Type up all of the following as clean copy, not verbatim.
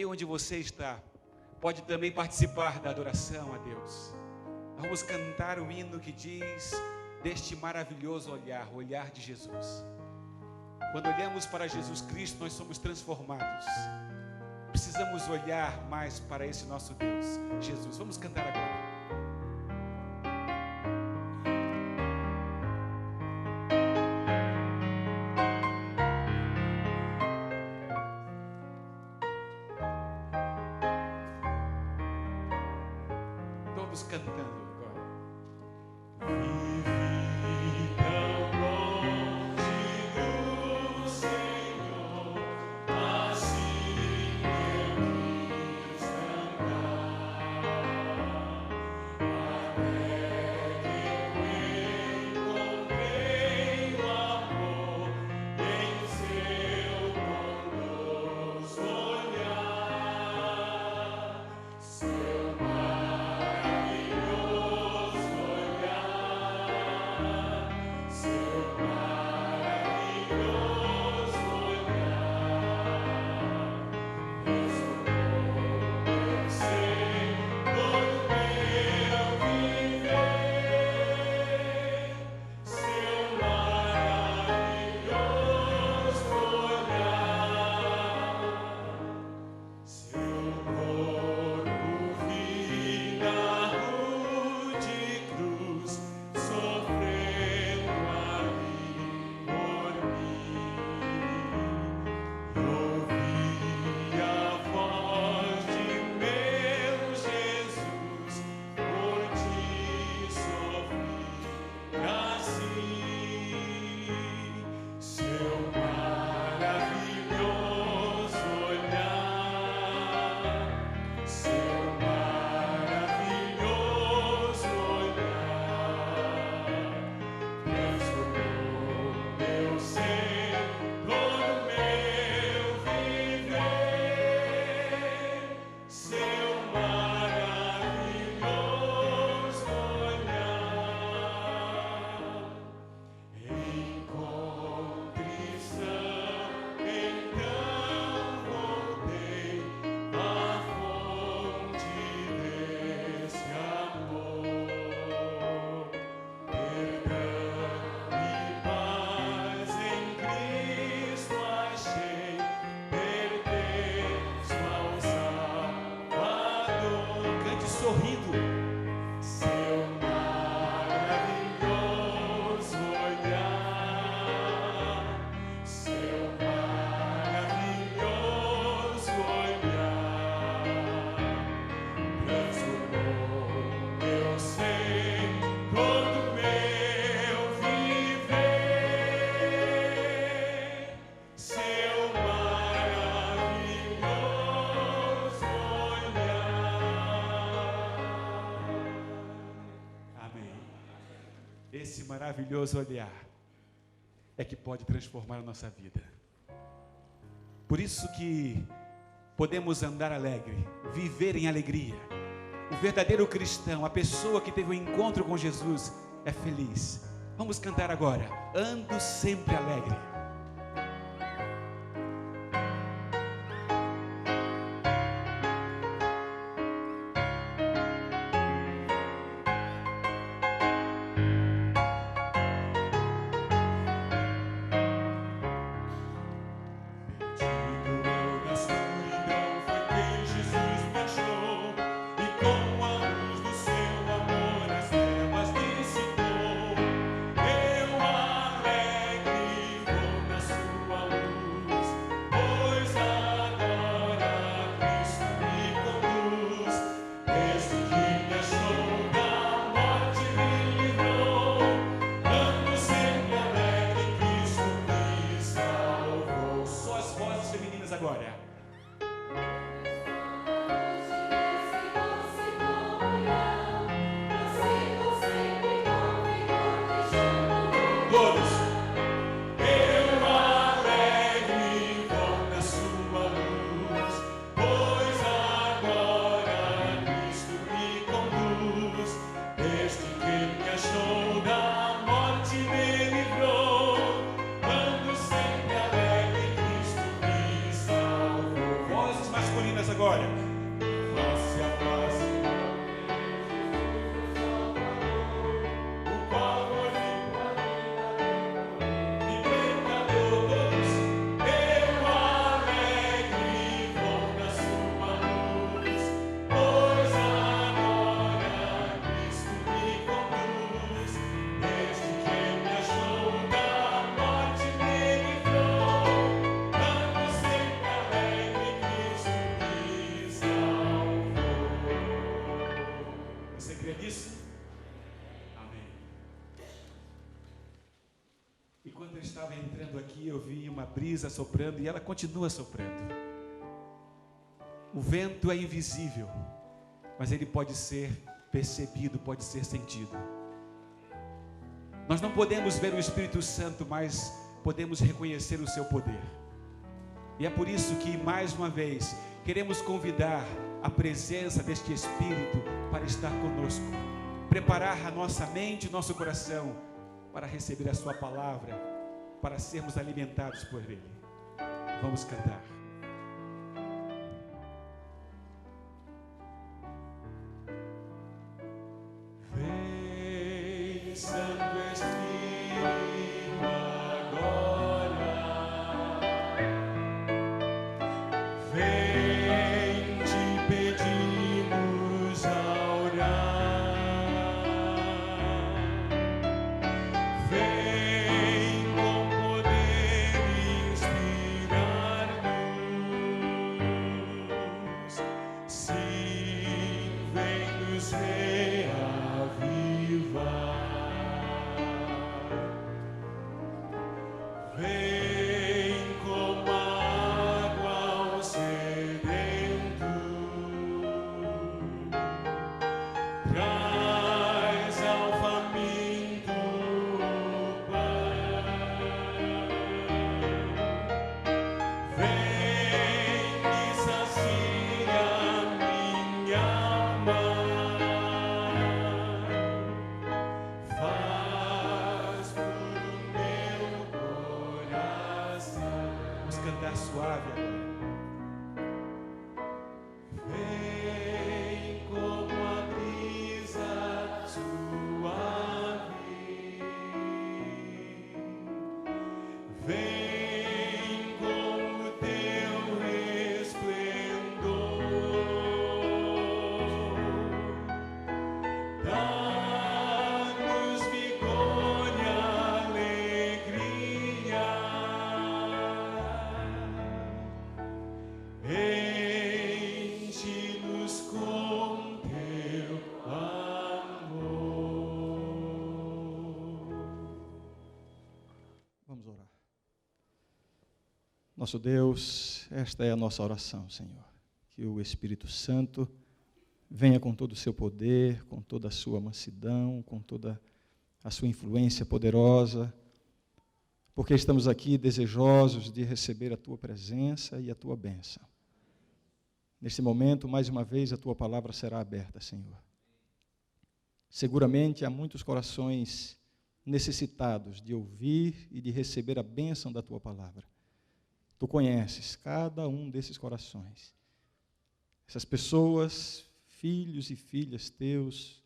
Aí onde você está, pode também participar da adoração a Deus. Vamos cantar o hino que diz deste maravilhoso olhar, o olhar de Jesus. Quando olhamos para Jesus Cristo, nós somos transformados. Precisamos olhar mais para esse nosso Deus, Jesus. Vamos cantar agora. Todos cantando agora. Vivi tão longe do Senhor, assim eu quis andar, até que eu encontrei o amor em seu bondoso olhar, seu Sorrindo. Seu maravilhoso olhar, seu maravilhoso olhar, transformou meu ser, todo meu viver. Seu maravilhoso Esse maravilhoso olhar é que pode transformar a nossa vida. Por isso que podemos andar alegre, viver em alegria. O verdadeiro cristão, a pessoa que teve um encontro com Jesus, é feliz. Vamos cantar agora. Ando sempre alegre. Eu alegre vou. estava entrando aqui, eu vi uma brisa soprando e ela continua soprando. O vento é invisível, mas ele pode ser percebido, pode ser sentido. Nós não podemos ver o Espírito Santo, mas podemos reconhecer o seu poder. E é por isso que, mais uma vez, queremos convidar a presença deste Espírito para estar conosco, preparar a nossa mente e nosso coração para receber a sua palavra, para sermos alimentados por Ele. Vamos cantar. Vem, Santo Espírito, agora. Vem, te pedimos a orar. Vem com poder inspirar-nos. Sim, vem nos vem como água ao sedento, traz ao faminto o pão. Vem e sacia minha alma. Cantar suave agora. Vem como a brisa suave. Vem com o teu resplendor. Dá-nos vigor e alegria. Enche-nos com teu amor. Vamos orar. Nosso Deus, esta é a nossa oração, Senhor. Que o Espírito Santo venha com todo o seu poder, com toda a sua mansidão, com toda a sua influência poderosa, porque estamos aqui desejosos de receber a tua presença e a tua bênção. Neste momento, mais uma vez, a tua palavra será aberta, Senhor. Seguramente há muitos corações necessitados de ouvir e de receber a bênção da tua palavra. Tu conheces cada um desses corações. Essas pessoas, filhos e filhas teus,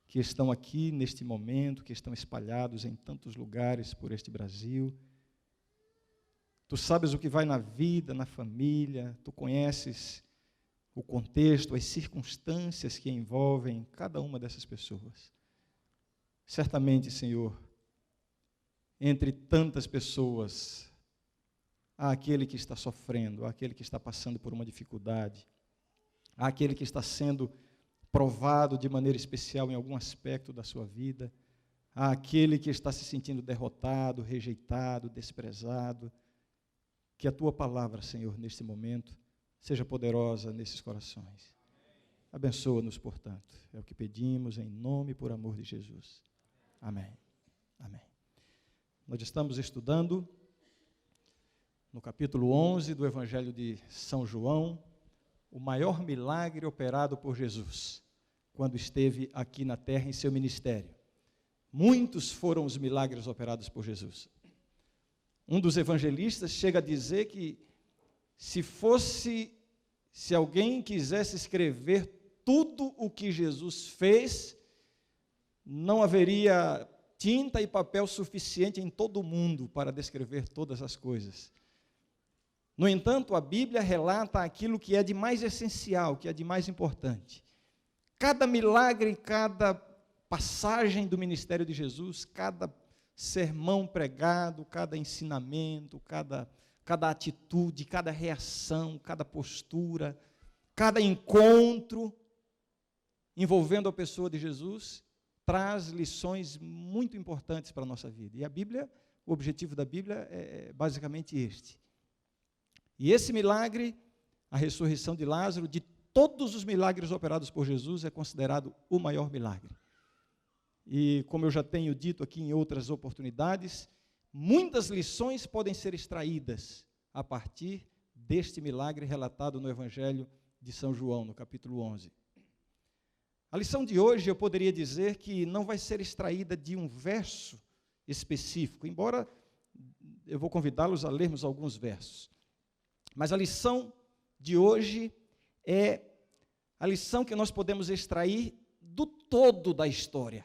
que estão aqui neste momento, que estão espalhados em tantos lugares por este Brasil. Tu sabes o que vai na vida, na família, tu conheces o contexto, as circunstâncias que envolvem cada uma dessas pessoas. Certamente, Senhor, entre tantas pessoas, há aquele que está sofrendo, há aquele que está passando por uma dificuldade, há aquele que está sendo provado de maneira especial em algum aspecto da sua vida, há aquele que está se sentindo derrotado, rejeitado, desprezado. Que a tua palavra, Senhor, neste momento, seja poderosa nesses corações. Abençoa-nos, portanto. É o que pedimos em nome e por amor de Jesus. Amém. Amém. Nós estamos estudando no capítulo 11 do Evangelho de São João, o maior milagre operado por Jesus, quando esteve aqui na terra em seu ministério. Muitos foram os milagres operados por Jesus. Um dos evangelistas chega a dizer que se alguém quisesse escrever tudo o que Jesus fez, não haveria tinta e papel suficiente em todo o mundo para descrever todas as coisas. No entanto, a Bíblia relata aquilo que é de mais essencial, que é de mais importante. Cada milagre, cada passagem do ministério de Jesus, cada sermão pregado, cada ensinamento, cada atitude, cada reação, cada postura, cada encontro envolvendo a pessoa de Jesus, traz lições muito importantes para a nossa vida. E a Bíblia o objetivo da Bíblia é basicamente este. E esse milagre, a ressurreição de Lázaro, de todos os milagres operados por Jesus, é considerado o maior milagre. E como eu já tenho dito aqui em outras oportunidades, muitas lições podem ser extraídas a partir deste milagre relatado no Evangelho de São João, no capítulo 11. A lição de hoje eu poderia dizer que não vai ser extraída de um verso específico, embora eu vou convidá-los a lermos alguns versos. Mas a lição de hoje é a lição que nós podemos extrair do todo da história.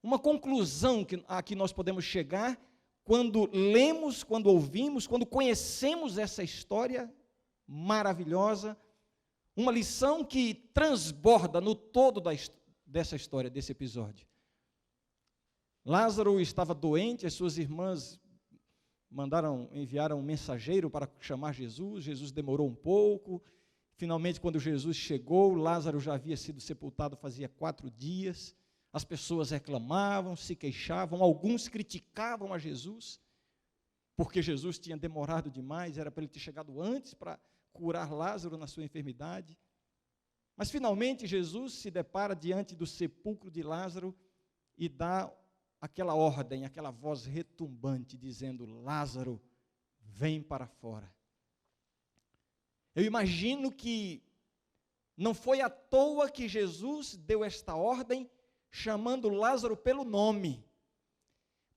Uma conclusão a que nós podemos chegar quando lemos, quando ouvimos, quando conhecemos essa história maravilhosa, uma lição que transborda no todo dessa história, desse episódio. Lázaro estava doente, as suas irmãs enviaram um mensageiro para chamar Jesus. Jesus demorou um pouco. Finalmente, quando Jesus chegou, Lázaro já havia sido sepultado fazia 4 dias. As pessoas reclamavam, se queixavam, alguns criticavam a Jesus, porque Jesus tinha demorado demais, era para ele ter chegado antes para curar Lázaro na sua enfermidade. Mas finalmente Jesus se depara diante do sepulcro de Lázaro e dá aquela ordem, aquela voz retumbante, dizendo: Lázaro, vem para fora. Eu imagino que não foi à toa que Jesus deu esta ordem, chamando Lázaro pelo nome,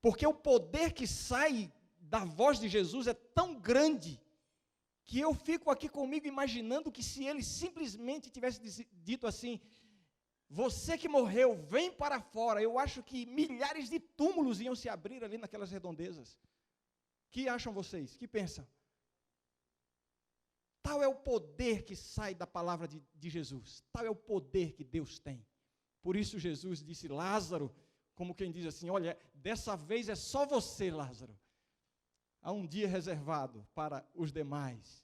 porque o poder que sai da voz de Jesus é tão grande, que eu fico aqui comigo imaginando que se ele simplesmente tivesse dito assim: você que morreu, vem para fora, eu acho que milhares de túmulos iam se abrir ali naquelas redondezas. Que acham vocês? Que pensam? Tal é o poder que sai da palavra de Jesus, tal é o poder que Deus tem. Por isso Jesus disse: Lázaro, como quem diz assim, olha, dessa vez é só você, Lázaro. Há um dia reservado para os demais,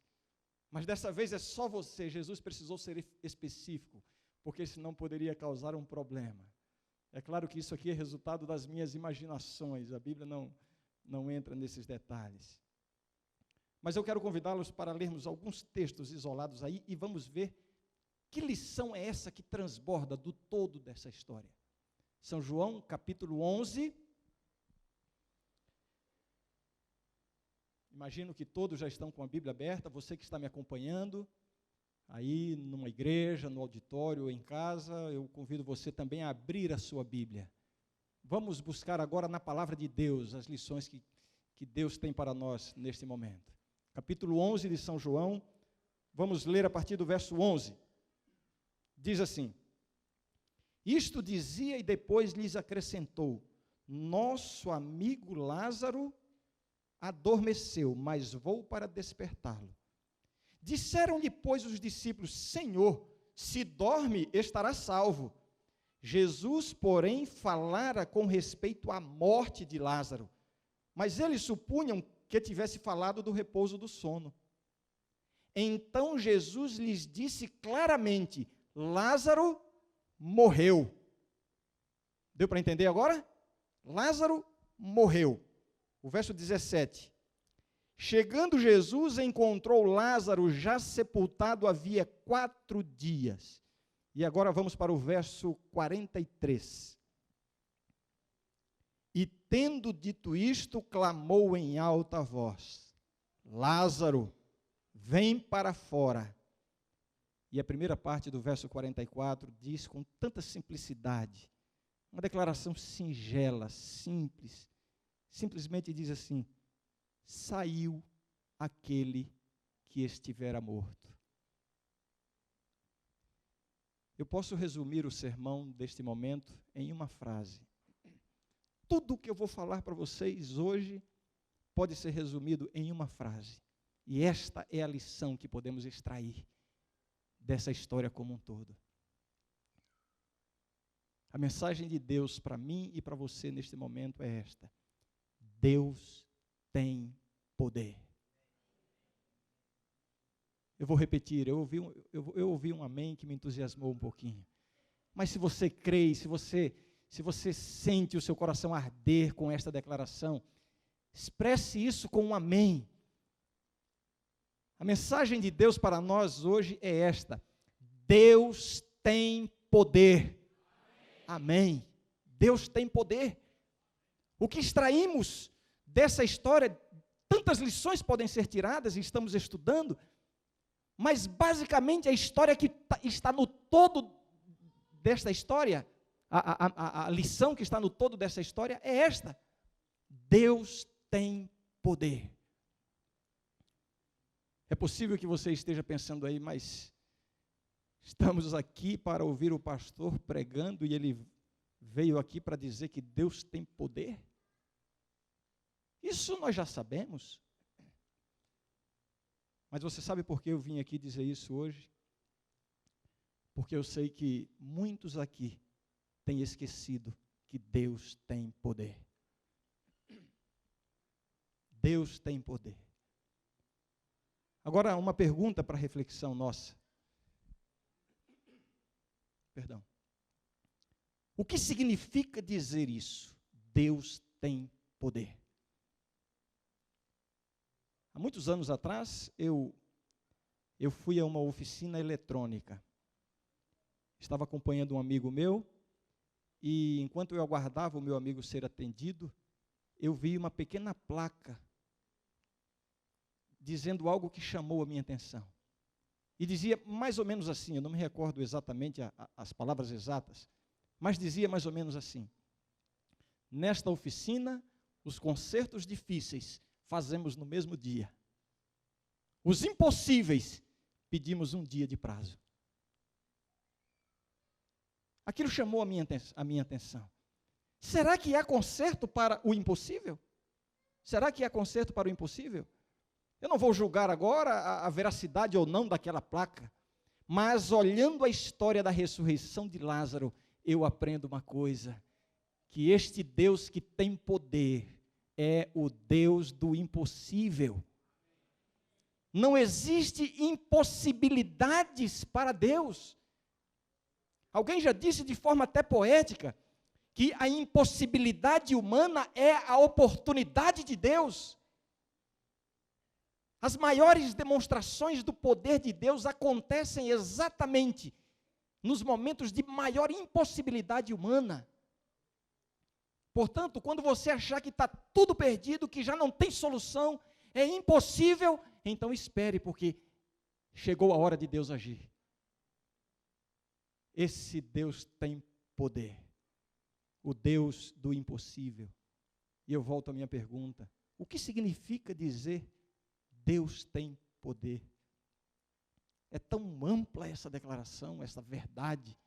mas dessa vez é só você. Jesus precisou ser específico, porque senão poderia causar um problema. É claro que isso aqui é resultado das minhas imaginações, a Bíblia não entra nesses detalhes. Mas eu quero convidá-los para lermos alguns textos isolados aí e vamos ver que lição é essa que transborda do todo dessa história. São João, capítulo 11. Imagino que todos já estão com a Bíblia aberta. Você que está me acompanhando, aí numa igreja, no auditório ou em casa, eu convido você também a abrir a sua Bíblia. Vamos buscar agora na palavra de Deus as lições que Deus tem para nós neste momento. Capítulo 11 de São João, vamos ler a partir do verso 11. Diz assim: isto dizia e depois lhes acrescentou: nosso amigo Lázaro adormeceu, mas vou para despertá-lo. Disseram-lhe, pois, os discípulos: Senhor, se dorme, estará salvo. Jesus, porém, falara com respeito à morte de Lázaro, mas eles supunham que tivesse falado do repouso do sono. Então Jesus lhes disse claramente: Lázaro morreu. Deu para entender agora? Lázaro morreu. O verso 17. Chegando Jesus, encontrou Lázaro já sepultado havia 4 dias. E agora vamos para o verso 43. E tendo dito isto, clamou em alta voz: Lázaro, vem para fora. E a primeira parte do verso 44 diz com tanta simplicidade, uma declaração singela, simples, simplesmente diz assim: saiu aquele que estivera morto. Eu posso resumir o sermão deste momento em uma frase. Tudo o que eu vou falar para vocês hoje pode ser resumido em uma frase. E esta é a lição que podemos extrair dessa história como um todo. A mensagem de Deus para mim e para você neste momento é esta: Deus tem poder. Eu vou repetir, eu ouvi um amém que me entusiasmou um pouquinho. Mas se você crê, se se você sente o seu coração arder com esta declaração, expresse isso com um amém. A mensagem de Deus para nós hoje é esta: Deus tem poder. Amém. Deus tem poder. O que extraímos dessa história, tantas lições podem ser tiradas e estamos estudando, mas basicamente a história que está no todo desta história, a lição que está no todo dessa história é esta: Deus tem poder. É possível que você esteja pensando aí, mas estamos aqui para ouvir o pastor pregando e ele veio aqui para dizer que Deus tem poder? Isso nós já sabemos. Mas você sabe por que eu vim aqui dizer isso hoje? Porque eu sei que muitos aqui têm esquecido que Deus tem poder. Deus tem poder. Agora, uma pergunta para reflexão nossa. Perdão. O que significa dizer isso? Deus tem poder. Há muitos anos atrás, eu fui a uma oficina eletrônica. Estava acompanhando um amigo meu, e enquanto eu aguardava o meu amigo ser atendido, eu vi uma pequena placa dizendo algo que chamou a minha atenção. E dizia mais ou menos assim, eu não me recordo exatamente as palavras exatas, mas dizia mais ou menos assim: nesta oficina, os concertos difíceis fazemos no mesmo dia. Os impossíveis, pedimos um dia de prazo. Aquilo chamou a minha atenção. Será que há conserto para o impossível? Será que há conserto para o impossível? Eu não vou julgar agora a veracidade ou não daquela placa, mas olhando a história da ressurreição de Lázaro, eu aprendo uma coisa: que este Deus que tem poder é o Deus do impossível. Não existe impossibilidades para Deus. Alguém já disse de forma até poética que a impossibilidade humana é a oportunidade de Deus. As maiores demonstrações do poder de Deus acontecem exatamente nos momentos de maior impossibilidade humana. Portanto, quando você achar que está tudo perdido, que já não tem solução, é impossível, então espere, porque chegou a hora de Deus agir. Esse Deus tem poder, o Deus do impossível. E eu volto à minha pergunta: o que significa dizer Deus tem poder? É tão ampla essa declaração, essa verdade,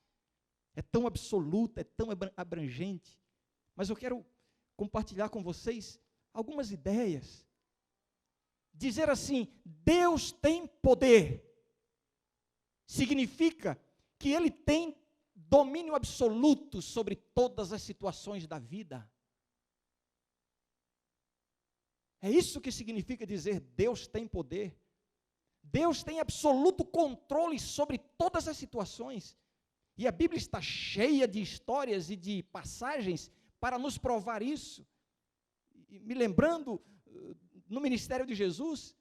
é tão absoluta, é tão abrangente, mas eu quero compartilhar com vocês algumas ideias. Dizer assim, Deus tem poder, significa que Ele tem domínio absoluto sobre todas as situações da vida. É isso que significa dizer Deus tem poder. Deus tem absoluto controle sobre todas as situações. E a Bíblia está cheia de histórias e de passagens para nos provar isso. E me lembrando, no ministério de Jesus,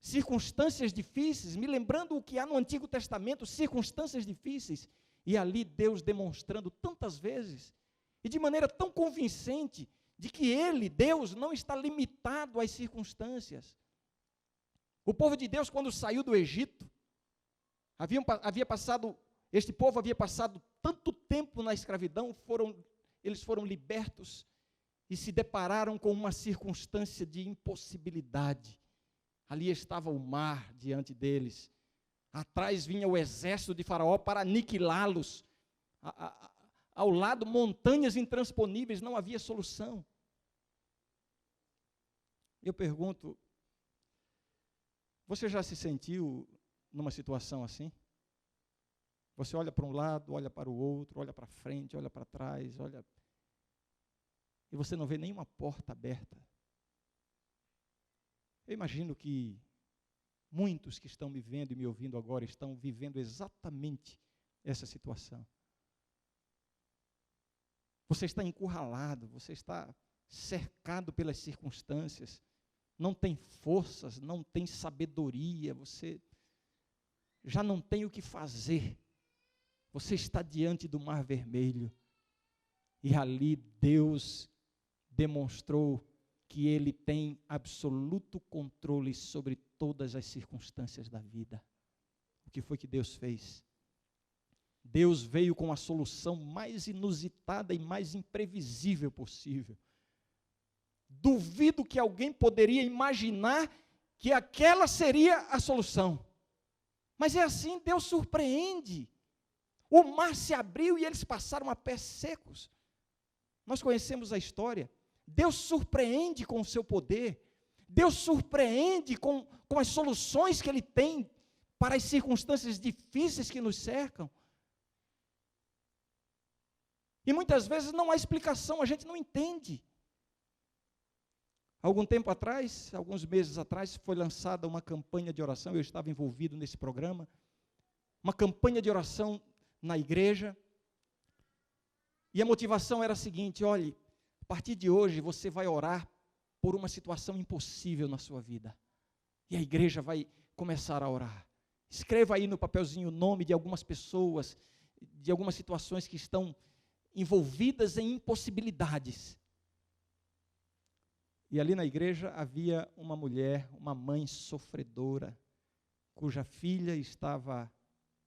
circunstâncias difíceis, me lembrando o que há no Antigo Testamento, circunstâncias difíceis, e ali Deus demonstrando tantas vezes, e de maneira tão convincente, de que Ele, Deus, não está limitado às circunstâncias. O povo de Deus, quando saiu do Egito, este povo havia passado tanto tempo na escravidão, eles foram libertos e se depararam com uma circunstância de impossibilidade. Ali estava o mar diante deles, atrás vinha o exército de Faraó para aniquilá-los, ao lado montanhas intransponíveis, não havia solução. Eu pergunto, você já se sentiu numa situação assim? Você olha para um lado, olha para o outro, olha para frente, olha para trás, e você não vê nenhuma porta aberta. Eu imagino que muitos que estão me vendo e me ouvindo agora estão vivendo exatamente essa situação. Você está encurralado, você está cercado pelas circunstâncias, não tem forças, não tem sabedoria, você já não tem o que fazer. Você está diante do Mar Vermelho. E ali Deus demonstrou que Ele tem absoluto controle sobre todas as circunstâncias da vida. O que foi que Deus fez? Deus veio com a solução mais inusitada e mais imprevisível possível. Duvido que alguém poderia imaginar que aquela seria a solução. Mas é assim, Deus surpreende. O mar se abriu e eles passaram a pés secos. Nós conhecemos a história. Deus surpreende com o seu poder. Deus surpreende com as soluções que Ele tem para as circunstâncias difíceis que nos cercam. E muitas vezes não há explicação, a gente não entende. Algum tempo atrás, alguns meses atrás, foi lançada uma campanha de oração, eu estava envolvido nesse programa, uma campanha de oração na igreja, e a motivação era a seguinte: olhe, a partir de hoje você vai orar por uma situação impossível na sua vida, e a igreja vai começar a orar. Escreva aí no papelzinho o nome de algumas pessoas, de algumas situações que estão envolvidas em impossibilidades. E ali na igreja havia uma mulher, uma mãe sofredora, cuja filha estava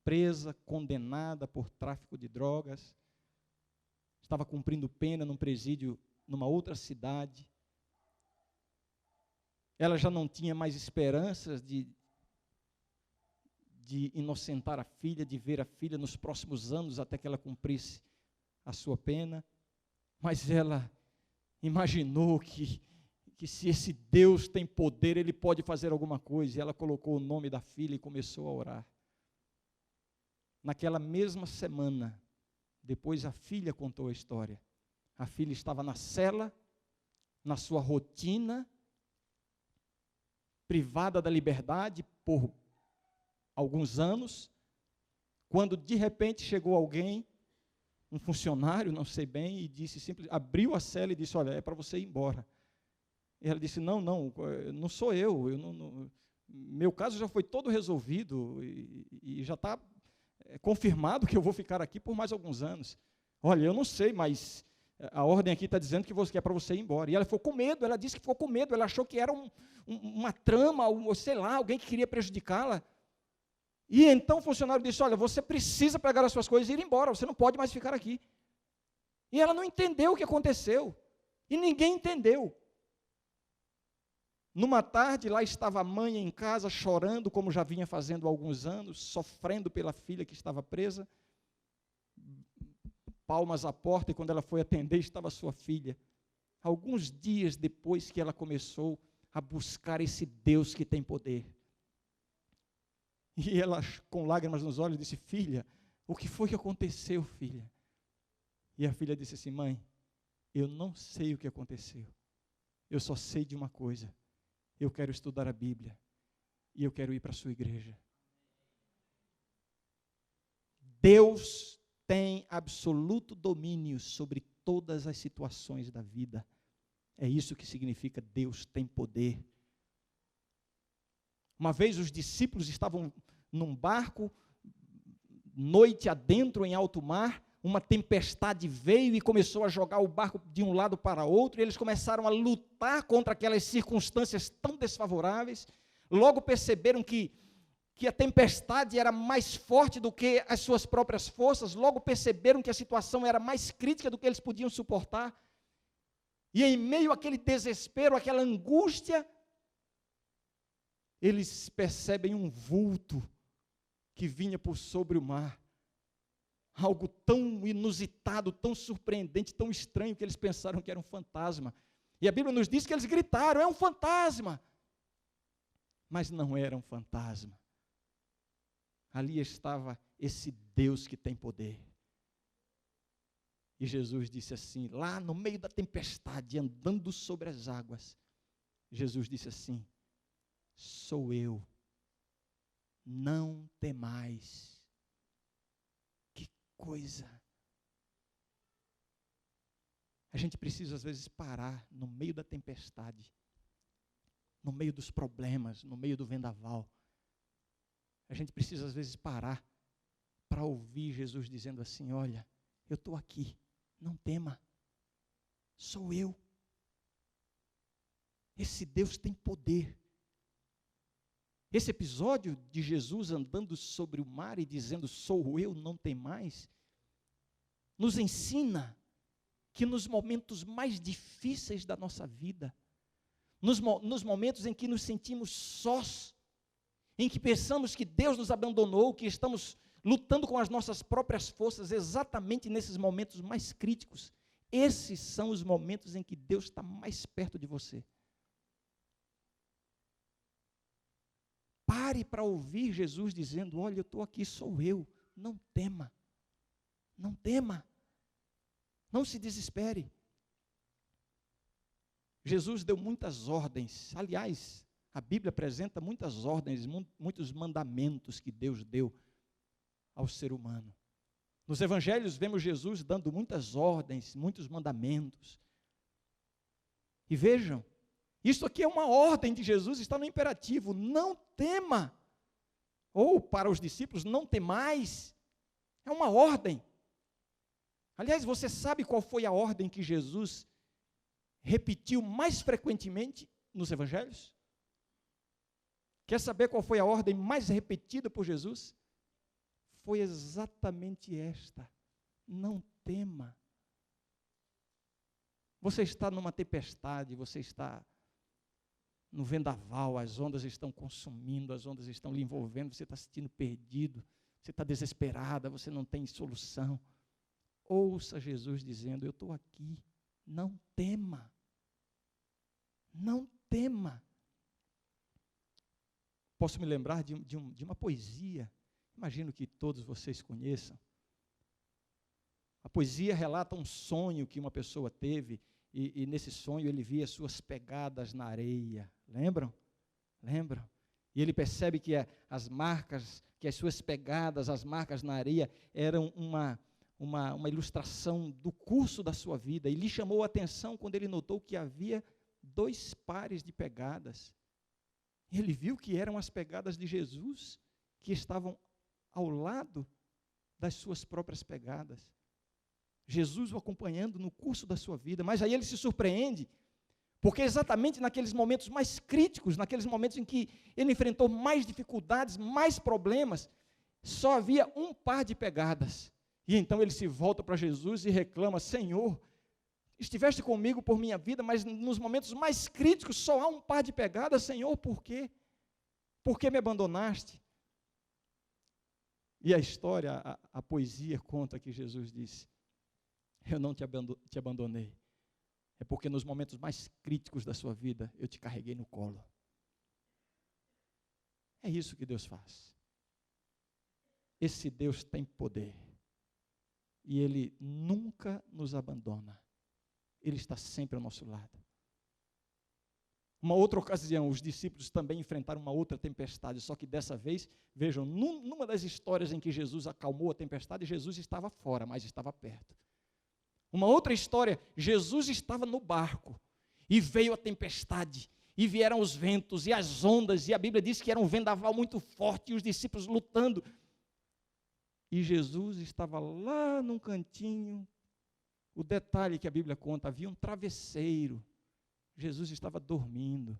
presa, condenada por tráfico de drogas, estava cumprindo pena num presídio numa outra cidade. Ela já não tinha mais esperanças de inocentar a filha, de ver a filha nos próximos anos até que ela cumprisse a sua pena, mas ela imaginou que se esse Deus tem poder, Ele pode fazer alguma coisa, e ela colocou o nome da filha e começou a orar. Naquela mesma semana, depois a filha contou a história. A filha estava na cela, na sua rotina, privada da liberdade por alguns anos, quando de repente chegou alguém, um funcionário, não sei bem, e disse simplesmente, abriu a cela e disse: olha, é para você ir embora. E ela disse: não sou eu, meu caso já foi todo resolvido, e já está confirmado que eu vou ficar aqui por mais alguns anos. Olha, eu não sei, mas a ordem aqui está dizendo que é para você ir embora. E ela ficou com medo, ela disse que ficou com medo, ela achou que era uma trama, ou sei lá, alguém que queria prejudicá-la. E então o funcionário disse: olha, você precisa pegar as suas coisas e ir embora, você não pode mais ficar aqui. E ela não entendeu o que aconteceu, e ninguém entendeu. Numa tarde, lá estava a mãe em casa, chorando, como já vinha fazendo há alguns anos, sofrendo pela filha que estava presa. Palmas à porta, e quando ela foi atender, estava sua filha. Alguns dias depois que ela começou a buscar esse Deus que tem poder. E ela, com lágrimas nos olhos, disse: filha, o que foi que aconteceu, filha? E a filha disse assim: mãe, eu não sei o que aconteceu. Eu só sei de uma coisa. Eu quero estudar a Bíblia e eu quero ir para a sua igreja. Deus tem absoluto domínio sobre todas as situações da vida. É isso que significa Deus tem poder. Uma vez os discípulos estavam num barco, noite adentro em alto mar, uma tempestade veio e começou a jogar o barco de um lado para outro, e eles começaram a lutar contra aquelas circunstâncias tão desfavoráveis. Logo perceberam que a tempestade era mais forte do que as suas próprias forças, logo perceberam que a situação era mais crítica do que eles podiam suportar. E em meio àquele desespero, àquela angústia, eles percebem um vulto que vinha por sobre o mar. Algo tão inusitado, tão surpreendente, tão estranho, que eles pensaram que era um fantasma. E a Bíblia nos diz que eles gritaram: é um fantasma! Mas não era um fantasma. Ali estava esse Deus que tem poder. E Jesus disse assim, lá no meio da tempestade, andando sobre as águas, Jesus disse assim: sou eu, não temais. Que coisa! A gente precisa, às vezes, parar no meio da tempestade, no meio dos problemas, no meio do vendaval. A gente precisa, às vezes, parar para ouvir Jesus dizendo assim: olha, eu estou aqui, não tema, sou eu. Esse Deus tem poder. Esse episódio de Jesus andando sobre o mar e dizendo: sou eu, não tem mais, nos ensina que nos momentos mais difíceis da nossa vida, nos momentos em que nos sentimos sós, em que pensamos que Deus nos abandonou, que estamos lutando com as nossas próprias forças, exatamente nesses momentos mais críticos, esses são os momentos em que Deus está mais perto de você. Pare para ouvir Jesus dizendo: olha, eu estou aqui, sou eu, não tema, não tema, não se desespere. Jesus deu muitas ordens, aliás, a Bíblia apresenta muitas ordens, muitos mandamentos que Deus deu ao ser humano. Nos evangelhos vemos Jesus dando muitas ordens, muitos mandamentos. E vejam, isso aqui é uma ordem de Jesus, está no imperativo: não tema. Ou para os discípulos, não temais. É uma ordem. Aliás, você sabe qual foi a ordem que Jesus repetiu mais frequentemente nos evangelhos? Quer saber qual foi a ordem mais repetida por Jesus? Foi exatamente esta: não tema. Você está numa tempestade, você está no vendaval, as ondas estão consumindo, as ondas estão lhe envolvendo, você está se sentindo perdido, você está desesperada, você não tem solução. Ouça Jesus dizendo: eu estou aqui, não tema, não tema. Posso me lembrar de uma poesia, imagino que todos vocês conheçam. A poesia relata um sonho que uma pessoa teve, e nesse sonho ele via suas pegadas na areia. Lembram? Lembram? E ele percebe que as marcas, que as suas pegadas, as marcas na areia, eram uma ilustração do curso da sua vida. E lhe chamou a atenção quando ele notou que havia 2 pares de pegadas. Ele viu que eram as pegadas de Jesus, que estavam ao lado das suas próprias pegadas. Jesus o acompanhando no curso da sua vida. Mas aí ele se surpreende, porque exatamente naqueles momentos mais críticos, naqueles momentos em que ele enfrentou mais dificuldades, mais problemas, só havia 1 par de pegadas. E então ele se volta para Jesus e reclama: Senhor, estiveste comigo por minha vida, mas nos momentos mais críticos só há 1 par de pegadas. Senhor, por quê? Por que me abandonaste? E a história, a poesia conta que Jesus disse: eu não te abandonei. É porque nos momentos mais críticos da sua vida, eu te carreguei no colo. É isso que Deus faz. Esse Deus tem poder. E Ele nunca nos abandona. Ele está sempre ao nosso lado. Uma outra ocasião, os discípulos também enfrentaram uma outra tempestade, só que dessa vez, vejam, numa das histórias em que Jesus acalmou a tempestade, Jesus estava fora, mas estava perto. Uma outra história, Jesus estava no barco, e veio a tempestade, e vieram os ventos, e as ondas, e a Bíblia diz que era um vendaval muito forte, e os discípulos lutando. E Jesus estava lá num cantinho. O detalhe que a Bíblia conta: havia um travesseiro. Jesus estava dormindo.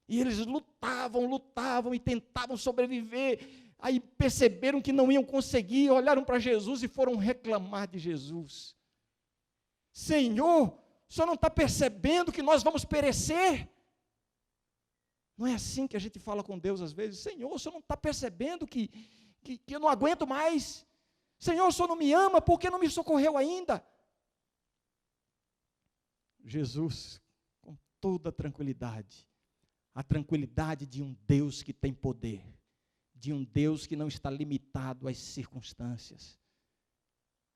E eles lutavam e tentavam sobreviver. Aí perceberam que não iam conseguir, olharam para Jesus e foram reclamar de Jesus. Senhor, o Senhor não está percebendo que nós vamos perecer? Não é assim que a gente fala com Deus às vezes? Senhor, o Senhor não está percebendo que eu não aguento mais? Senhor, o Senhor não me ama, por que não me socorreu ainda? Jesus, com toda a tranquilidade de um Deus que tem poder, de um Deus que não está limitado às circunstâncias,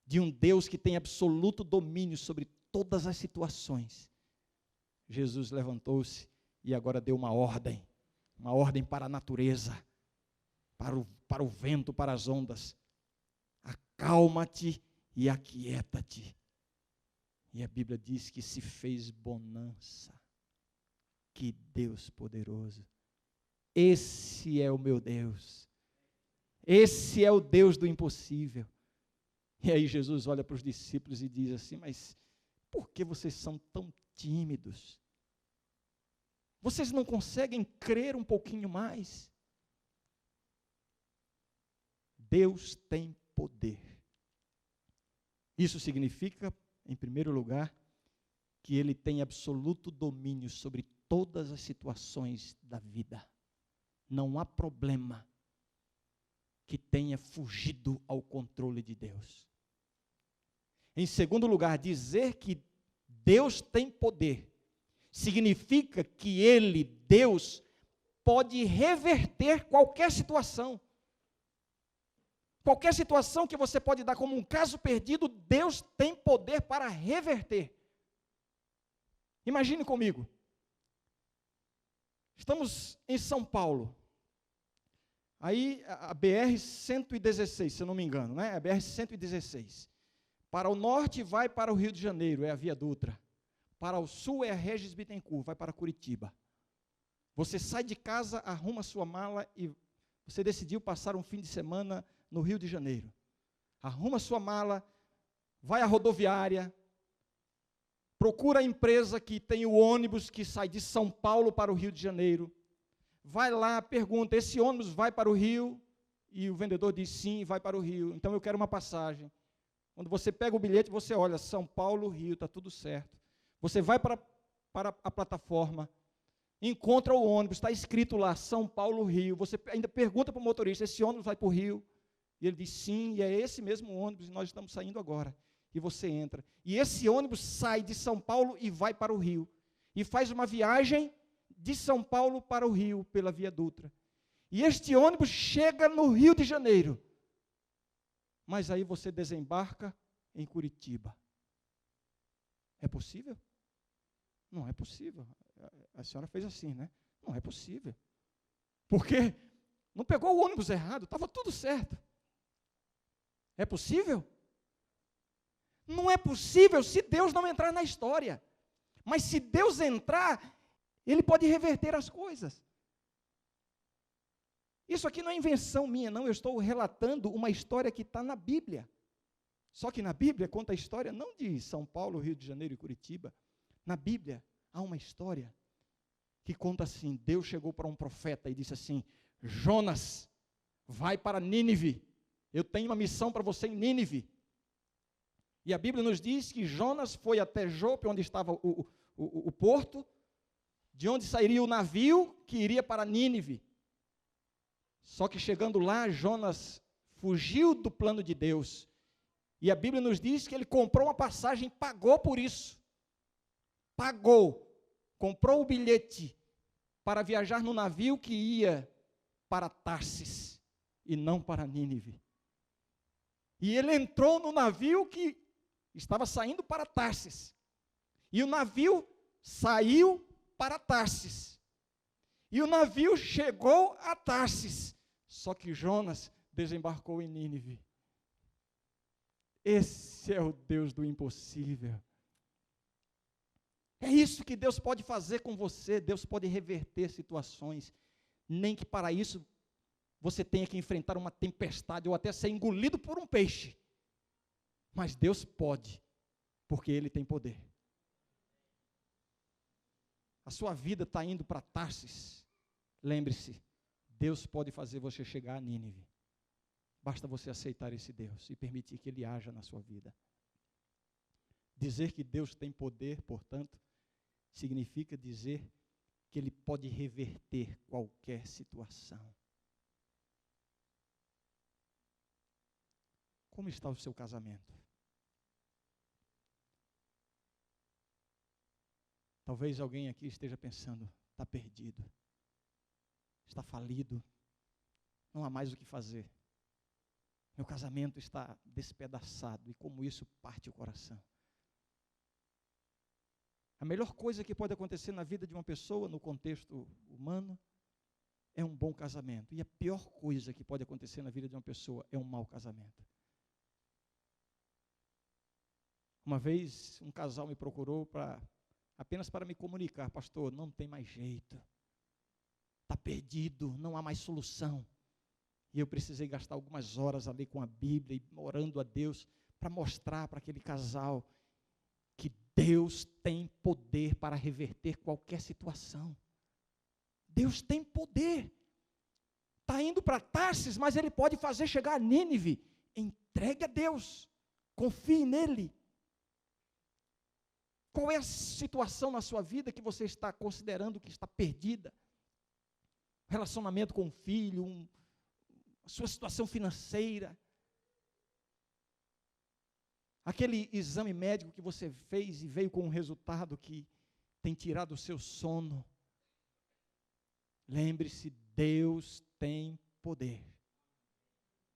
de um Deus que tem absoluto domínio sobre todas as situações. Jesus levantou-se e agora deu uma ordem para a natureza, para o vento, para as ondas: acalma-te e aquieta-te. E a Bíblia diz que se fez bonança. Que Deus poderoso. Esse é o meu Deus. Esse é o Deus do impossível. E aí Jesus olha para os discípulos e diz assim: mas por que vocês são tão tímidos? Vocês não conseguem crer um pouquinho mais? Deus tem poder. Isso significa, em primeiro lugar, que Ele tem absoluto domínio sobre todas as situações da vida. Não há problema que tenha fugido ao controle de Deus. Em segundo lugar, dizer que Deus tem poder significa que Ele, Deus, pode reverter qualquer situação. Qualquer situação que você pode dar como um caso perdido, Deus tem poder para reverter. Imagine comigo. Estamos em São Paulo. Aí a BR-116, se eu não me engano, né? A BR-116. Para o norte vai para o Rio de Janeiro, é a Via Dutra. Para o sul é a Regis Bittencourt, vai para Curitiba. Você sai de casa, arruma sua mala e você decidiu passar um fim de semana no Rio de Janeiro. Arruma sua mala, vai à rodoviária, procura a empresa que tem o ônibus que sai de São Paulo para o Rio de Janeiro. Vai lá, pergunta: esse ônibus vai para o Rio? E o vendedor diz: sim, vai para o Rio. Então eu quero uma passagem. Quando você pega o bilhete, você olha: São Paulo, Rio, está tudo certo. Você vai para a plataforma, encontra o ônibus, está escrito lá, São Paulo, Rio. Você ainda pergunta para o motorista: esse ônibus vai para o Rio? E ele diz: sim, e é esse mesmo ônibus, e nós estamos saindo agora. E você entra. E esse ônibus sai de São Paulo e vai para o Rio. E faz uma viagem de São Paulo para o Rio, pela Via Dutra. E este ônibus chega no Rio de Janeiro. Mas aí você desembarca em Curitiba. É possível? Não é possível. A senhora fez assim, né? Não é possível. Porque não pegou o ônibus errado, estava tudo certo. É possível? Não é possível se Deus não entrar na história. Mas se Deus entrar, Ele pode reverter as coisas. Isso aqui não é invenção minha, não. Eu estou relatando uma história que está na Bíblia. Só que na Bíblia conta a história não de São Paulo, Rio de Janeiro e Curitiba. Na Bíblia há uma história que conta assim: Deus chegou para um profeta e disse assim: Jonas, vai para Nínive. Eu tenho uma missão para você em Nínive. E a Bíblia nos diz que Jonas foi até Jope, onde estava o porto, de onde sairia o navio que iria para Nínive. Só que chegando lá, Jonas fugiu do plano de Deus. E a Bíblia nos diz que ele comprou uma passagem, pagou por isso. Pagou, comprou o bilhete para viajar no navio que ia para Tarsis e não para Nínive. E ele entrou no navio que estava saindo para Tarsis. E o navio saiu para Tarsis. E o navio chegou a Tarsis. Só que Jonas desembarcou em Nínive. Esse é o Deus do impossível. É isso que Deus pode fazer com você. Deus pode reverter situações. Nem que para isso você tenha que enfrentar uma tempestade ou até ser engolido por um peixe. Mas Deus pode, porque Ele tem poder. A sua vida está indo para Tarsis. Lembre-se, Deus pode fazer você chegar a Nínive. Basta você aceitar esse Deus e permitir que Ele haja na sua vida. Dizer que Deus tem poder, portanto, significa dizer que Ele pode reverter qualquer situação. Como está o seu casamento? Talvez alguém aqui esteja pensando: está perdido, está falido, não há mais o que fazer. Meu casamento está despedaçado e como isso parte o coração. A melhor coisa que pode acontecer na vida de uma pessoa, no contexto humano, é um bom casamento. E a pior coisa que pode acontecer na vida de uma pessoa é um mau casamento. Uma vez um casal me procurou apenas para me comunicar: pastor, não tem mais jeito, está perdido, não há mais solução. E eu precisei gastar algumas horas ali com a Bíblia e orando a Deus para mostrar para aquele casal que Deus tem poder para reverter qualquer situação. Deus tem poder. Está indo para Tarsis, mas Ele pode fazer chegar a Nínive. Entregue a Deus, confie nele. Qual é a situação na sua vida que você está considerando que está perdida? Relacionamento com o filho, a sua situação financeira, aquele exame médico que você fez e veio com um resultado que tem tirado o seu sono. Lembre-se, Deus tem poder.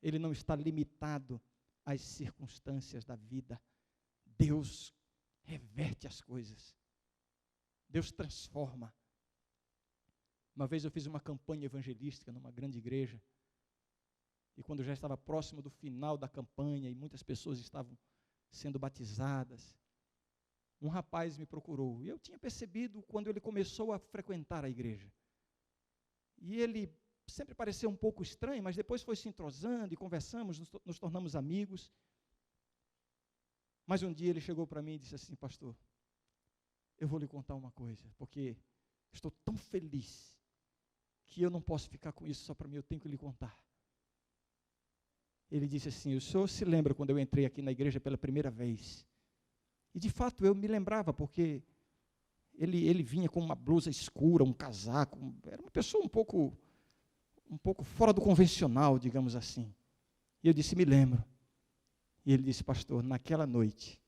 Ele não está limitado às circunstâncias da vida. Deus reverte as coisas. Deus transforma. Uma vez eu fiz uma campanha evangelística numa grande igreja, e quando já estava próximo do final da campanha e muitas pessoas estavam sendo batizadas, um rapaz me procurou, e eu tinha percebido quando ele começou a frequentar a igreja. E ele sempre pareceu um pouco estranho, mas depois foi se entrosando e conversamos, nos tornamos amigos. Mas um dia ele chegou para mim e disse assim: pastor, eu vou lhe contar uma coisa, porque estou tão feliz que eu não posso ficar com isso só para mim, eu tenho que lhe contar. Ele disse assim: o senhor se lembra quando eu entrei aqui na igreja pela primeira vez? E de fato eu me lembrava, porque ele vinha com uma blusa escura, um casaco, era uma pessoa um pouco fora do convencional, digamos assim. E eu disse: me lembro. E ele disse: pastor, naquela noite,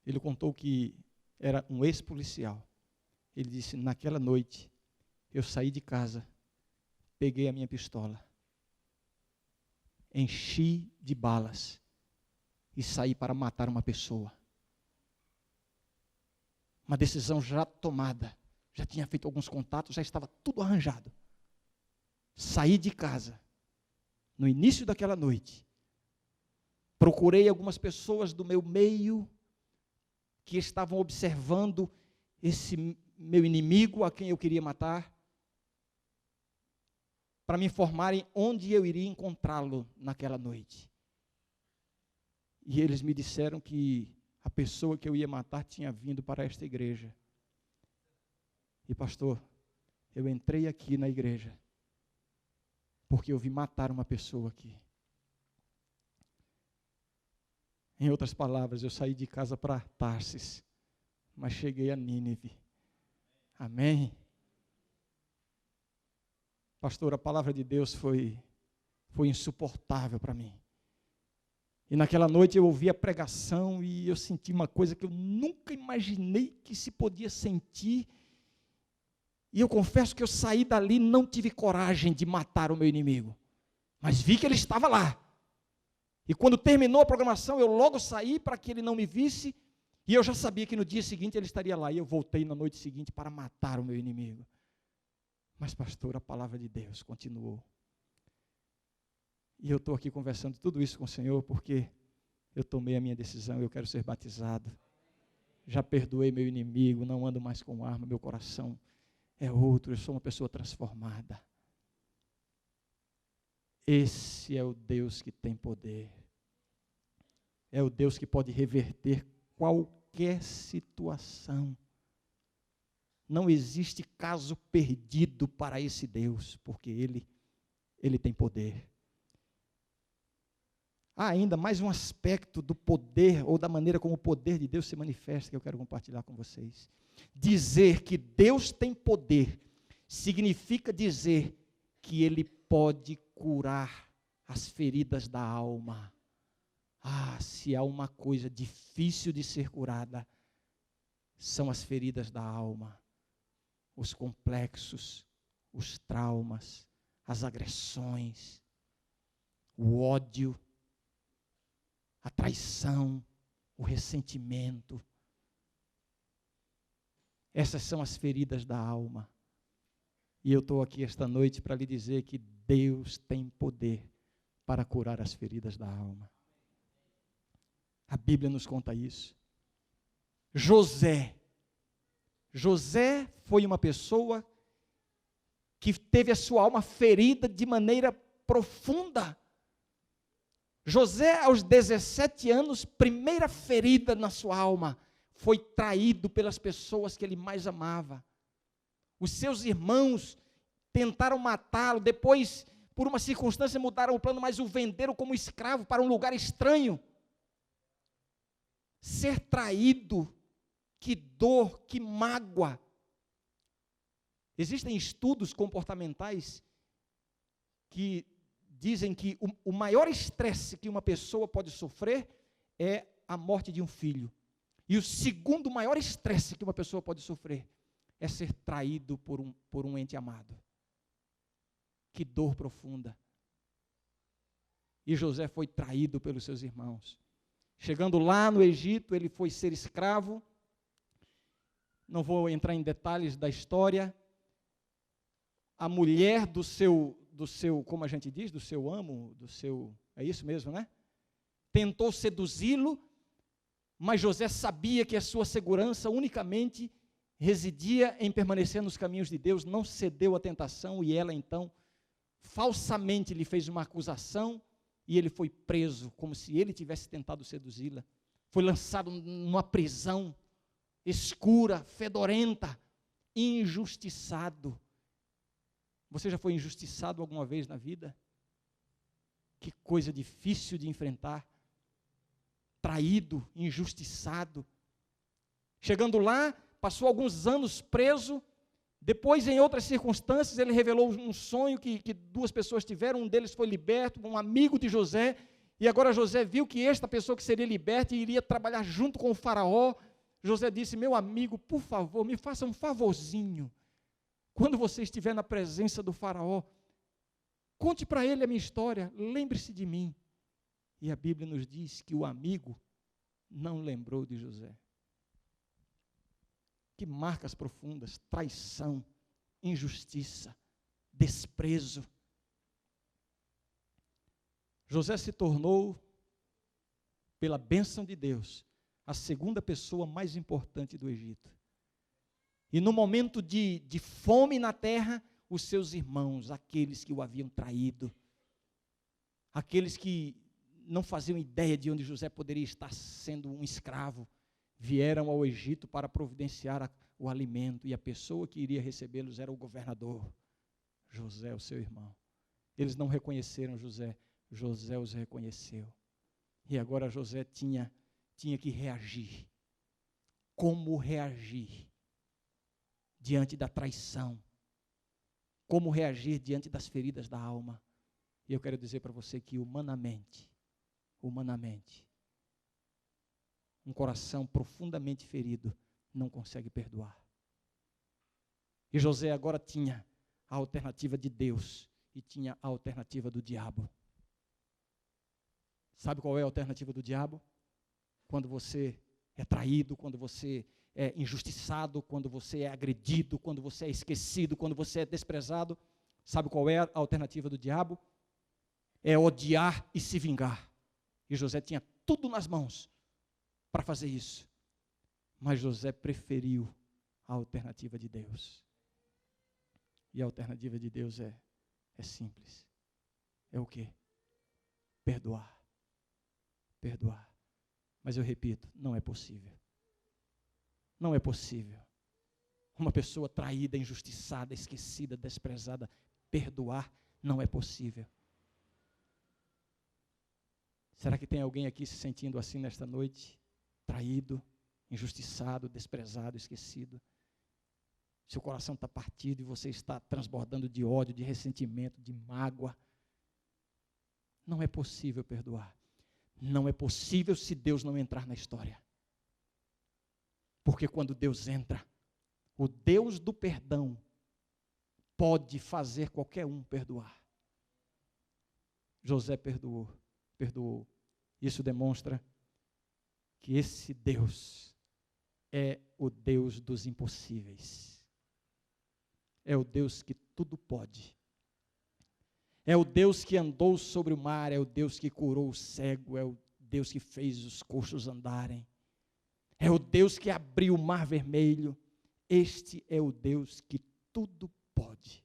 ele contou que era um ex-policial. Ele disse: naquela noite, eu saí de casa, peguei a minha pistola, enchi de balas e saí para matar uma pessoa. Uma decisão já tomada, já tinha feito alguns contatos, já estava tudo arranjado. Saí de casa, no início daquela noite, procurei algumas pessoas do meu meio que estavam observando esse meu inimigo a quem eu queria matar, para me informarem onde eu iria encontrá-lo naquela noite. E eles me disseram que a pessoa que eu ia matar tinha vindo para esta igreja. E pastor, eu entrei aqui na igreja porque eu vi matar uma pessoa aqui. Em outras palavras, eu saí de casa para Tarsis, mas cheguei a Nínive. Amém? Pastor, a palavra de Deus foi insuportável para mim. E naquela noite eu ouvi a pregação e eu senti uma coisa que eu nunca imaginei que se podia sentir. E eu confesso que eu saí dali e não tive coragem de matar o meu inimigo. Mas vi que ele estava lá. E quando terminou a programação, eu logo saí para que ele não me visse. E eu já sabia que no dia seguinte ele estaria lá. E eu voltei na noite seguinte para matar o meu inimigo. Mas pastor, a palavra de Deus continuou. E eu estou aqui conversando tudo isso com o Senhor porque eu tomei a minha decisão, eu quero ser batizado. Já perdoei meu inimigo, não ando mais com arma, meu coração é outro, eu sou uma pessoa transformada. Esse é o Deus que tem poder. É o Deus que pode reverter qualquer situação. Não existe caso perdido para esse Deus, porque Ele tem poder. Há ainda mais um aspecto do poder, ou da maneira como o poder de Deus se manifesta, que eu quero compartilhar com vocês. Dizer que Deus tem poder, significa dizer que Ele pode curar as feridas da alma. Ah, se há uma coisa difícil de ser curada, são as feridas da alma. Os complexos, os traumas, as agressões, o ódio, a traição, o ressentimento. Essas são as feridas da alma. E eu estou aqui esta noite para lhe dizer que Deus tem poder para curar as feridas da alma. A Bíblia nos conta isso. José foi uma pessoa que teve a sua alma ferida de maneira profunda. José, aos 17 anos, primeira ferida na sua alma, foi traído pelas pessoas que ele mais amava. Os seus irmãos tentaram matá-lo, depois, por uma circunstância, mudaram o plano, mas o venderam como escravo para um lugar estranho. Ser traído, que dor, que mágoa. Existem estudos comportamentais que dizem que o maior estresse que uma pessoa pode sofrer é a morte de um filho. E o segundo maior estresse que uma pessoa pode sofrer é ser traído por um ente amado. Que dor profunda. E José foi traído pelos seus irmãos. Chegando lá no Egito, ele foi ser escravo. Não vou entrar em detalhes da história. A mulher do seu, como a gente diz, do seu amo, é isso mesmo, né? Tentou seduzi-lo, mas José sabia que a sua segurança unicamente residia em permanecer nos caminhos de Deus, não cedeu à tentação, e ela então falsamente lhe fez uma acusação, e ele foi preso, como se ele tivesse tentado seduzi-la. Foi lançado numa prisão escura, fedorenta, injustiçado. Você já foi injustiçado alguma vez na vida? Que coisa difícil de enfrentar. Traído, injustiçado. Chegando lá, passou alguns anos preso. Depois, em outras circunstâncias, ele revelou um sonho que duas pessoas tiveram. Um deles foi liberto, um amigo de José. E agora José viu que esta pessoa que seria liberta iria trabalhar junto com o faraó. José disse: meu amigo, por favor, me faça um favorzinho. Quando você estiver na presença do faraó, conte para ele a minha história, lembre-se de mim. E a Bíblia nos diz que o amigo não lembrou de José. Que marcas profundas: traição, injustiça, desprezo. José se tornou, pela bênção de Deus, a segunda pessoa mais importante do Egito. E no momento de fome na terra, os seus irmãos, aqueles que o haviam traído, aqueles que não faziam ideia de onde José poderia estar sendo um escravo, vieram ao Egito para providenciar o alimento, e a pessoa que iria recebê-los era o governador, José, o seu irmão. Eles não reconheceram José, José os reconheceu. E agora José tinha que reagir. Como reagir diante da traição? Como reagir diante das feridas da alma? E eu quero dizer para você que humanamente, um coração profundamente ferido não consegue perdoar. E José agora tinha a alternativa de Deus e tinha a alternativa do diabo. Sabe qual é a alternativa do diabo? Quando você é traído, quando você é injustiçado, quando você é agredido, quando você é esquecido, quando você é desprezado. Sabe qual é a alternativa do diabo? É odiar e se vingar. E José tinha tudo nas mãos para fazer isso. Mas José preferiu a alternativa de Deus. E a alternativa de Deus é simples. É o quê? Perdoar. Perdoar. Mas eu repito, não é possível. Não é possível. Uma pessoa traída, injustiçada, esquecida, desprezada, perdoar não é possível. Será que tem alguém aqui se sentindo assim nesta noite? Traído, injustiçado, desprezado, esquecido. Seu coração está partido e você está transbordando de ódio, de ressentimento, de mágoa. Não é possível perdoar. Não é possível se Deus não entrar na história. Porque quando Deus entra, o Deus do perdão pode fazer qualquer um perdoar. José perdoou. Isso demonstra que esse Deus é o Deus dos impossíveis. É o Deus que tudo pode. É o Deus que andou sobre o mar, é o Deus que curou o cego, é o Deus que fez os coxos andarem. É o Deus que abriu o mar vermelho. Este é o Deus que tudo pode.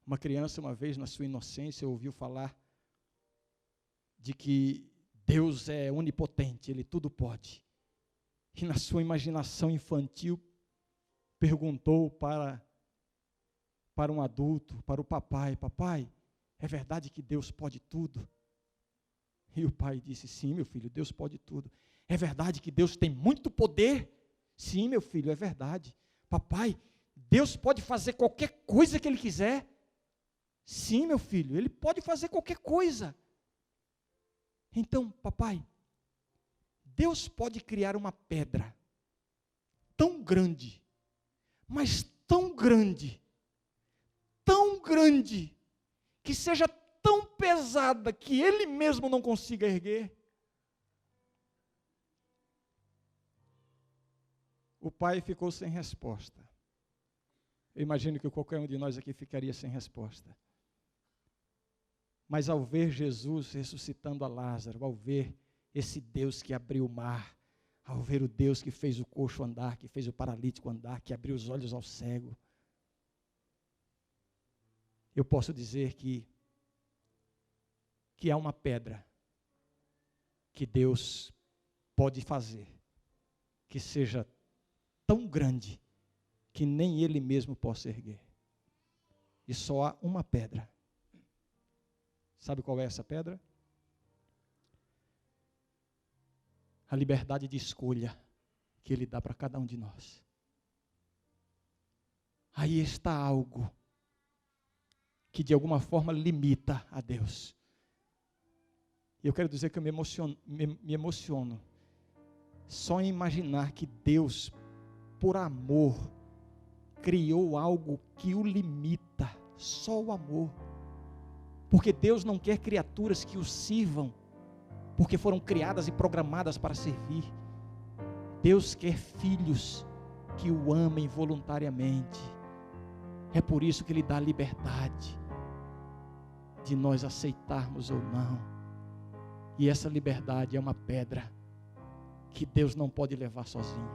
Uma criança, uma vez, na sua inocência, ouviu falar de que Deus é onipotente, Ele tudo pode. E na sua imaginação infantil, perguntou para um adulto, para o papai: papai, é verdade que Deus pode tudo? E o pai disse: sim, meu filho, Deus pode tudo. É verdade que Deus tem muito poder? Sim, meu filho, é verdade. Papai, Deus pode fazer qualquer coisa que Ele quiser? Sim, meu filho, Ele pode fazer qualquer coisa. Então, papai, Deus pode criar uma pedra tão grande, mas tão grande, que seja tão pesada que Ele mesmo não consiga erguer? O pai ficou sem resposta. Eu imagino que qualquer um de nós aqui ficaria sem resposta. Mas ao ver Jesus ressuscitando a Lázaro, ao ver esse Deus que abriu o mar, ao ver o Deus que fez o coxo andar, que fez o paralítico andar, que abriu os olhos ao cego, eu posso dizer que há uma pedra que Deus pode fazer, que seja tão grande que nem Ele mesmo possa erguer. E só há uma pedra. Sabe qual é essa pedra? A liberdade de escolha que Ele dá para cada um de nós. Aí está algo que de alguma forma limita a Deus. E eu quero dizer que eu me emociono só em imaginar que Deus, por amor, criou algo que o limita, só o amor. Porque Deus não quer criaturas que o sirvam, porque foram criadas e programadas para servir. Deus quer filhos que o amem voluntariamente. É por isso que Ele dá liberdade de nós aceitarmos ou não. E essa liberdade é uma pedra que Deus não pode levar sozinho.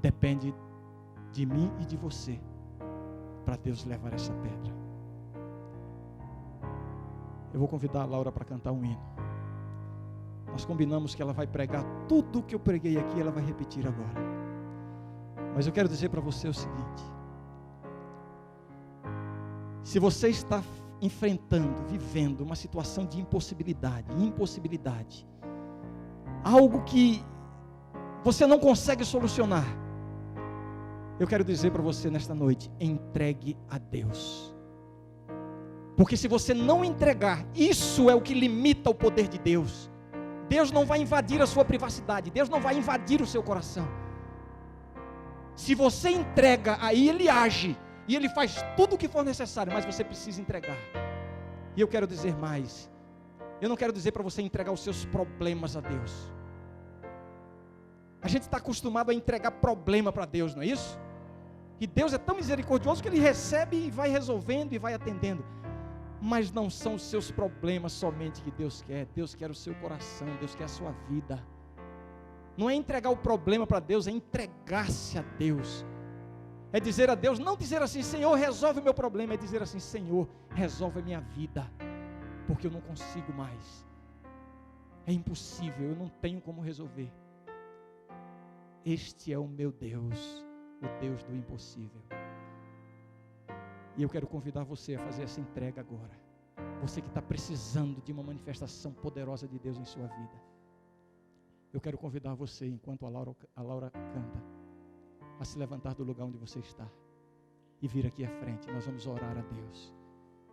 Depende de mim e de você para Deus levar essa pedra. Eu vou convidar a Laura para cantar um hino. Nós combinamos que ela vai pregar tudo o que eu preguei aqui, ela vai repetir agora. Mas eu quero dizer para você o seguinte: se você está enfrentando, vivendo uma situação de impossibilidade, algo que você não consegue solucionar, eu quero dizer para você nesta noite: entregue a Deus. Porque se você não entregar, isso é o que limita o poder de Deus. Deus não vai invadir a sua privacidade, Deus não vai invadir o seu coração. Se você entrega, aí Ele age, e Ele faz tudo o que for necessário, mas você precisa entregar. E eu quero dizer mais: eu não quero dizer para você entregar os seus problemas a Deus. A gente está acostumado a entregar problema para Deus, não é isso? E Deus é tão misericordioso que Ele recebe e vai resolvendo e vai atendendo. Mas não são os seus problemas somente que Deus quer. Deus quer o seu coração, Deus quer a sua vida. Não é entregar o problema para Deus, é entregar-se a Deus. É dizer a Deus, não dizer assim: Senhor, resolve o meu problema. É dizer assim: Senhor, resolve a minha vida, porque eu não consigo mais. É impossível, eu não tenho como resolver. Este é o meu Deus, o Deus do impossível. E eu quero convidar você a fazer essa entrega agora. Você que está precisando de uma manifestação poderosa de Deus em sua vida. Eu quero convidar você, enquanto a Laura canta, a se levantar do lugar onde você está e vir aqui à frente. Nós vamos orar a Deus.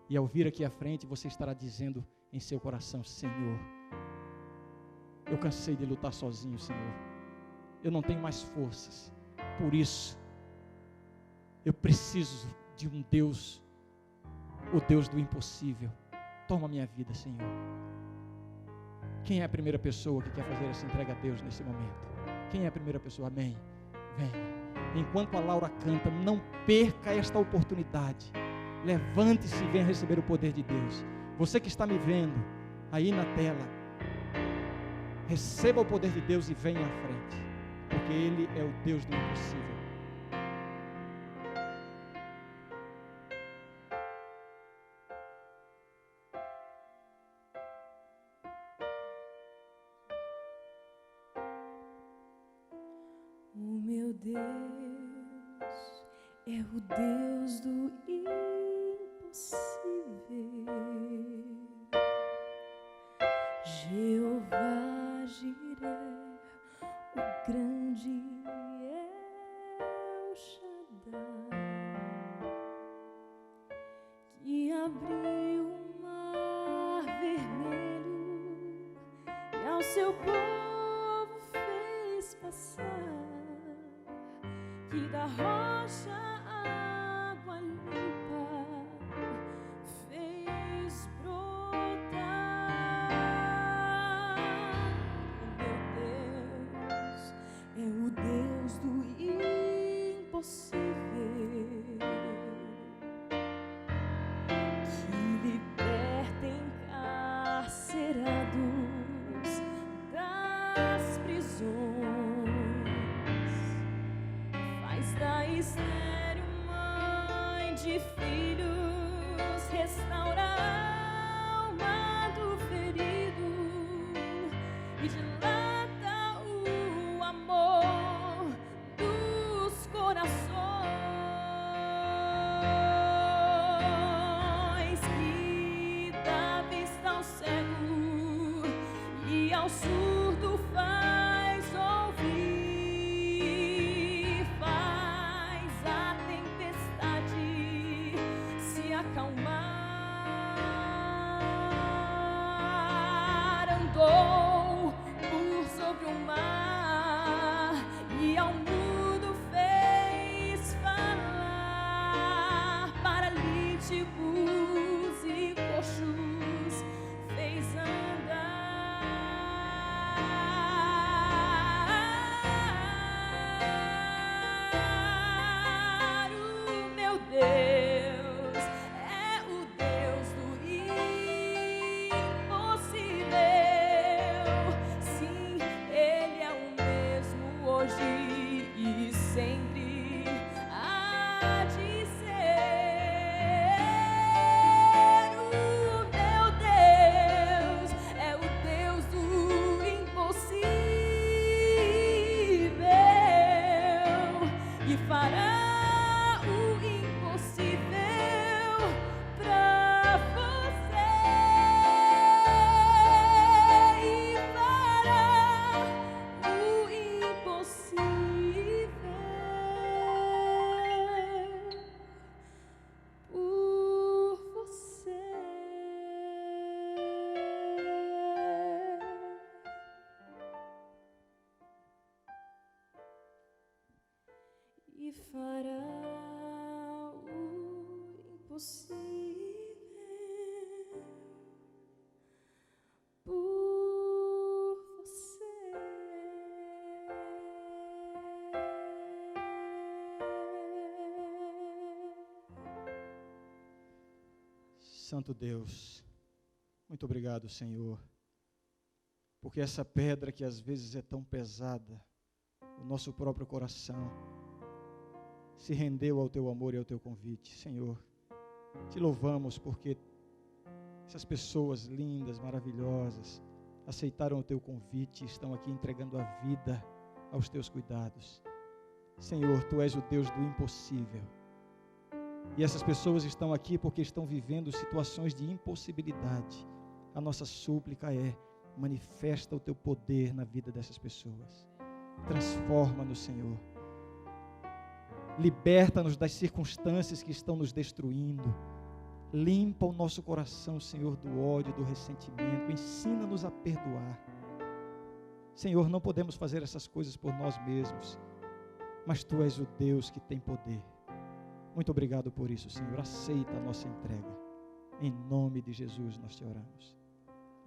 E ao vir aqui à frente, você estará dizendo em seu coração: Senhor, eu cansei de lutar sozinho, Senhor. Eu não tenho mais forças. Por isso, eu preciso de um Deus, o Deus do impossível. Toma minha vida, Senhor. Quem é a primeira pessoa que quer fazer essa entrega a Deus nesse momento? Quem é a primeira pessoa? Amém. Venha. Enquanto a Laura canta, não perca esta oportunidade. Levante-se e venha receber o poder de Deus. Você que está me vendo aí na tela, receba o poder de Deus e venha à frente, porque Ele é o Deus do impossível. O meu Deus é o Deus do impossível. Jeová Jireh, o grande El Shaddai, que abriu o mar vermelho e ao seu povo fez passar, que da rocha água limpa fez brotar. O meu Deus é o Deus do impossível, que liberta encarcerados das prisões, faz da estéril mãe de filhos, restaura a alma do ferido e dilata o amor dos corações, que dá vista ao cego e ao surdo faz ouvir, faz a tempestade se acalmar. Andou por sobre o mar e ao mudo fez falar, paralíticos e coxos fez andar. O meu Deus é o Deus do impossível. Sim, Ele é o mesmo hoje e sempre há de ser. O meu Deus é o Deus do impossível e fará o impossível pra você, e fará o impossível por você. E fará o impossível por você. Santo Deus, muito obrigado, Senhor, porque essa pedra que às vezes é tão pesada, o nosso próprio coração, se rendeu ao Teu amor e ao Teu convite. Senhor, Te louvamos porque essas pessoas lindas, maravilhosas, aceitaram o Teu convite e estão aqui entregando a vida aos Teus cuidados. Senhor, Tu és o Deus do impossível. E essas pessoas estão aqui porque estão vivendo situações de impossibilidade. A nossa súplica é: manifesta o Teu poder na vida dessas pessoas. Transforma-nos, Senhor. Liberta-nos das circunstâncias que estão nos destruindo. Limpa o nosso coração, Senhor, do ódio, do ressentimento. Ensina-nos a perdoar. Senhor, não podemos fazer essas coisas por nós mesmos, mas Tu és o Deus que tem poder. Muito obrigado por isso, Senhor. Aceita a nossa entrega. Em nome de Jesus nós Te oramos.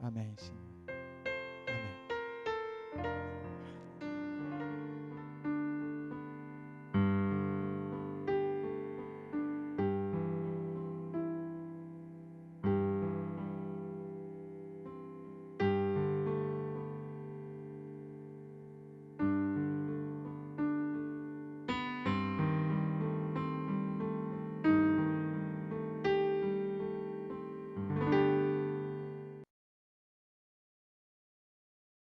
Amém, Senhor.